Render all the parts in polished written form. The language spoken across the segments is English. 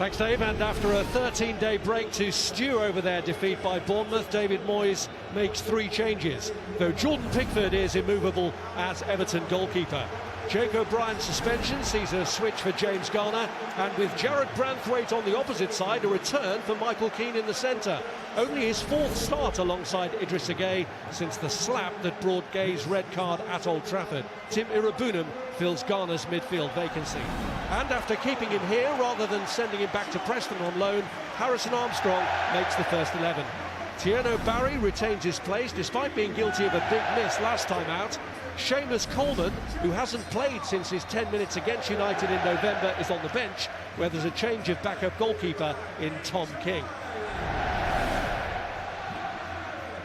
Thanks, Dave. And after a 13-day break to stew over their defeat by Bournemouth, David Moyes makes 3 changes, though Jordan Pickford is immovable as Everton goalkeeper. Jake O'Brien's suspension sees a switch for James Garner, and with Jarrad Branthwaite on the opposite side, a return for Michael Keane in the centre. Only his 4th start alongside Idrissa Gueye since the slap that brought Gueye's red card at Old Trafford. Tim Irabunum fills Garner's midfield vacancy. And after keeping him here rather than sending him back to Preston on loan, Harrison Armstrong makes the first 11. Tierno Barry retains his place despite being guilty of a big miss last time out. Seamus Coleman, who hasn't played since his 10 minutes against United in November, is on the bench, where there's a change of backup goalkeeper in Tom King.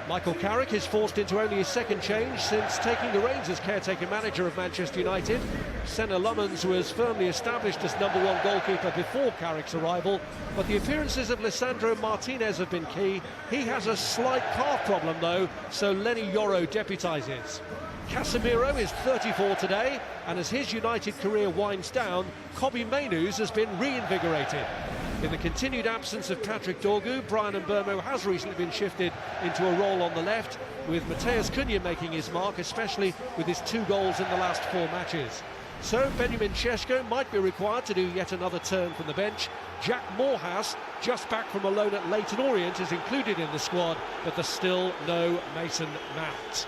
Michael Carrick is forced into only his 2nd change since taking the reins as caretaker manager of Manchester United. Senna Lummons was firmly established as #1 goalkeeper before Carrick's arrival, but the appearances of Lisandro Martinez have been key. He has a slight calf problem though, so Lenny Yoro deputises. Casemiro is 34 today, and as his United career winds down, Kobbie Mainoo's has been reinvigorated. In the continued absence of Patrick Dorgu, Brian Mbeumo has recently been shifted into a role on the left, with Matheus Cunha making his mark, especially with his 2 goals in the last 4 matches. So Benjamin Šeško might be required to do yet another turn from the bench. Jack Morehouse, just back from a loan at Leyton Orient, is included in the squad, but there's still no Mason Mount.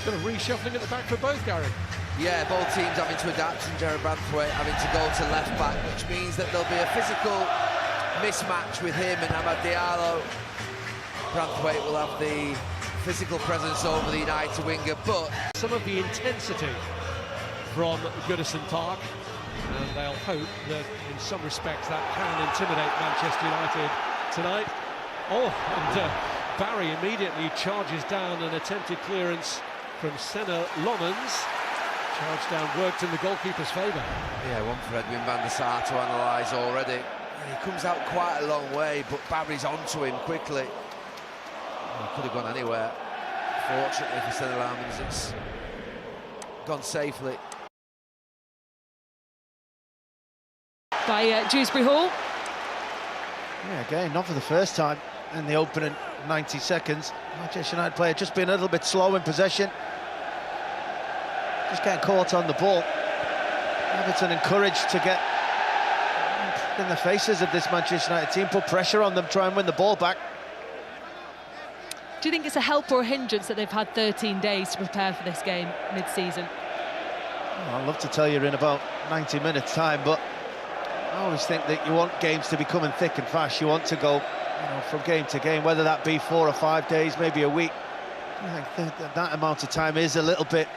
Bit of reshuffling at the back for both, Gary. Yeah, both teams having to adapt, and Jarrad Branthwaite having to go to left-back, which means that there'll be a physical mismatch with him and Amad Diallo. Branthwaite will have the physical presence over the United winger, but some of the intensity from Goodison Park, and they'll hope that in some respects that can intimidate Manchester United tonight. Oh, and Barry immediately charges down an attempted clearance from Senna Lummons. Charge down worked in the goalkeeper's favour. Yeah, one for Edwin van der Sar to analyse already. He comes out quite a long way, but Barry's onto him quickly. He could have gone anywhere. Fortunately for Senna Lummons, it's gone safely. By Dewsbury Hall. Yeah, again, not for the first time in the opening 90 seconds. Manchester United player just being a little bit slow in possession. Just getting caught on the ball. Everton encouraged to get in the faces of this Manchester United team, put pressure on them, try and win the ball back. Do you think it's a help or a hindrance that they've had 13 days to prepare for this game mid-season? Well, I'd love to tell you in about 90 minutes time, but I always think that you want games to be coming thick and fast. You want to go, from game to game, whether that be 4 or 5 days, maybe a week. I think that amount of time is a little bit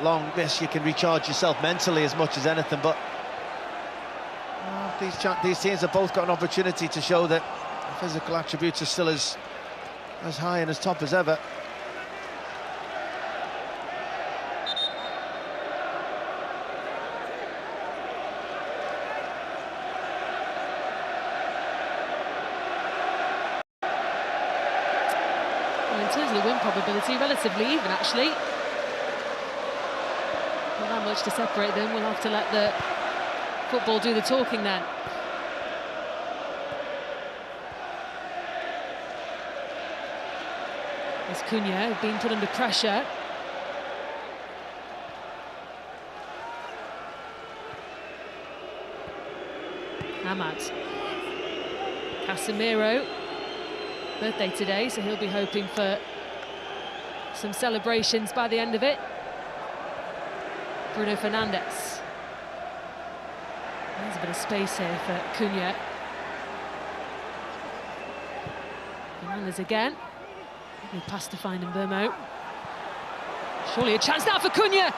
long. Yes, you can recharge yourself mentally as much as anything, but these teams have both got an opportunity to show that the physical attributes are still as high and as top as ever. Well, in terms of the win probability, relatively even, actually. Not that much to separate them. We'll have to let the football do the talking then. As Cunha being put under pressure. Amad. Casemiro. Birthday today, so he'll be hoping for some celebrations by the end of it. Bruno Fernandes. There's a bit of space here for Cunha. Fernandes again. He passed to find Mbeumo. Surely a chance now for Cunha.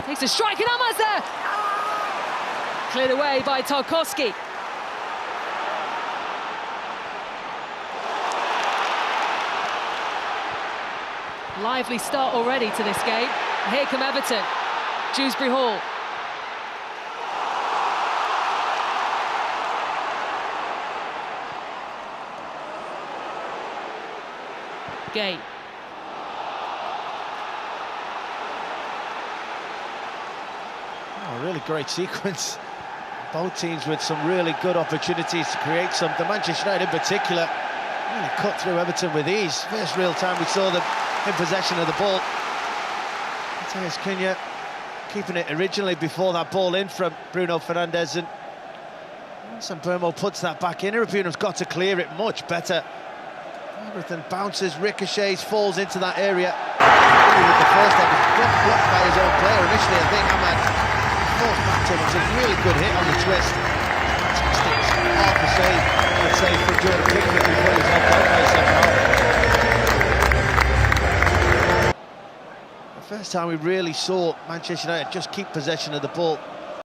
Takes a strike and Amaz there. Cleared away by Tarkowski. Lively start already to this game. Here come Everton. Dewsbury Hall. Gueye. Oh, really great sequence. Both teams with some really good opportunities to create something. Manchester United in particular really cut through Everton with ease. First real time we saw them in possession of the ball. Matheus Cunha keeping it originally before that ball in from Bruno Fernandes, and once Mbeumo puts that back in, Irabunam's got to clear it much better. Everything bounces, ricochets, falls into that area. Really with the first time, was blocked by his own player initially. I think Ahmad forced back to him. It's a really good hit on the twist. Fantastic. Hard to say, I'd say, for Jordan Pickford before he's knocked out by his second half. The first time we really saw Manchester United just keep possession of the ball.